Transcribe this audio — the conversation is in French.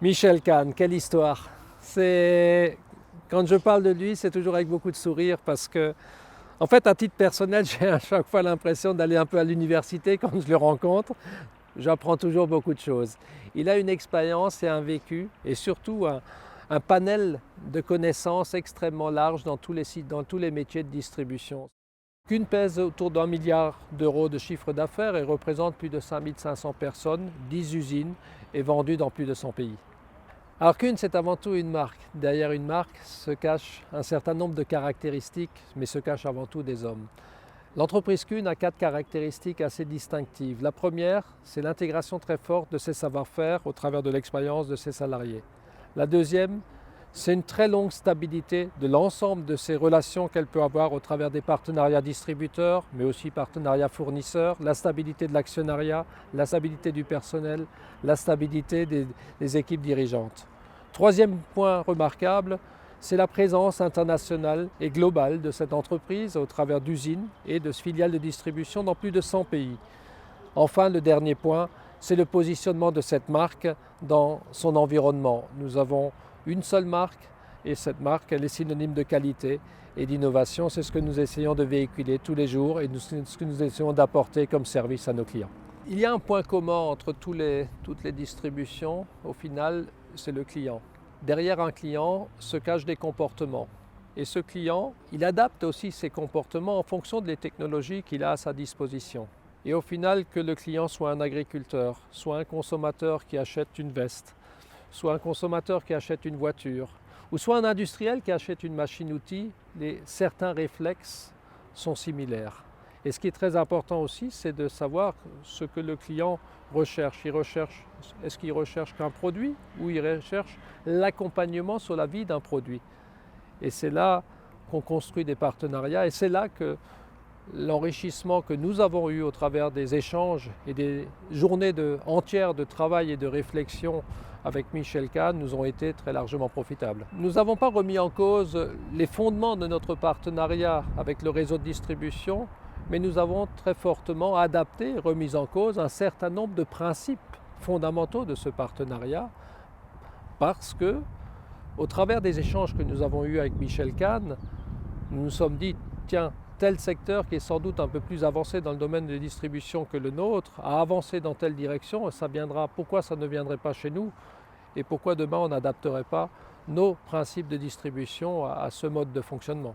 Michel Kahn, quelle histoire! Quand je parle de lui, c'est toujours avec beaucoup de sourire parce que, en fait, à titre personnel, j'ai à chaque fois l'impression d'aller un peu à l'université quand je le rencontre. J'apprends toujours beaucoup de choses. Il a une expérience et un vécu et surtout un panel de connaissances extrêmement large dans tous les sites, dans tous les métiers de distribution. Kuhn pèse autour d'1 milliard d'euros de chiffre d'affaires et représente plus de 5500 personnes, 10 usines et vendu dans plus de 100 pays. Alors Kuhn, c'est avant tout une marque. Derrière une marque se cache un certain nombre de caractéristiques, mais se cachent avant tout des hommes. L'entreprise Kuhn a 4 caractéristiques assez distinctives. La première, c'est l'intégration très forte de ses savoir-faire au travers de l'expérience de ses salariés. La deuxième, c'est une très longue stabilité de l'ensemble de ces relations qu'elle peut avoir au travers des partenariats distributeurs, mais aussi partenariats fournisseurs, la stabilité de l'actionnariat, la stabilité du personnel, la stabilité des équipes dirigeantes. Troisième point remarquable, c'est la présence internationale et globale de cette entreprise au travers d'usines et de filiales de distribution dans plus de 100 pays. Enfin, le dernier point, c'est le positionnement de cette marque dans son environnement. Nous avons une seule marque et cette marque, elle est synonyme de qualité et d'innovation. C'est ce que nous essayons de véhiculer tous les jours et ce que nous essayons d'apporter comme service à nos clients. Il y a un point commun entre toutes les distributions, au final, c'est le client. Derrière un client se cachent des comportements. Et ce client, il adapte aussi ses comportements en fonction des technologies qu'il a à sa disposition. Et au final, que le client soit un agriculteur, soit un consommateur qui achète une veste, soit un consommateur qui achète une voiture, ou soit un industriel qui achète une machine-outil, certains réflexes sont similaires. Et ce qui est très important aussi, c'est de savoir ce que le client recherche. Est-ce qu'il recherche qu'un produit ou il recherche l'accompagnement sur la vie d'un produit? Et c'est là qu'on construit des partenariats et c'est là que l'enrichissement que nous avons eu au travers des échanges et des journées entières de travail et de réflexion avec Michel Kahn nous ont été très largement profitables. Nous n'avons pas remis en cause les fondements de notre partenariat avec le réseau de distribution, mais nous avons très fortement adapté et remis en cause un certain nombre de principes fondamentaux de ce partenariat parce que, au travers des échanges que nous avons eus avec Michel Kahn, nous nous sommes dit, tiens, tel secteur qui est sans doute un peu plus avancé dans le domaine de distribution que le nôtre a avancé dans telle direction et pourquoi ça ne viendrait pas chez nous et pourquoi demain on n'adapterait pas nos principes de distribution à ce mode de fonctionnement.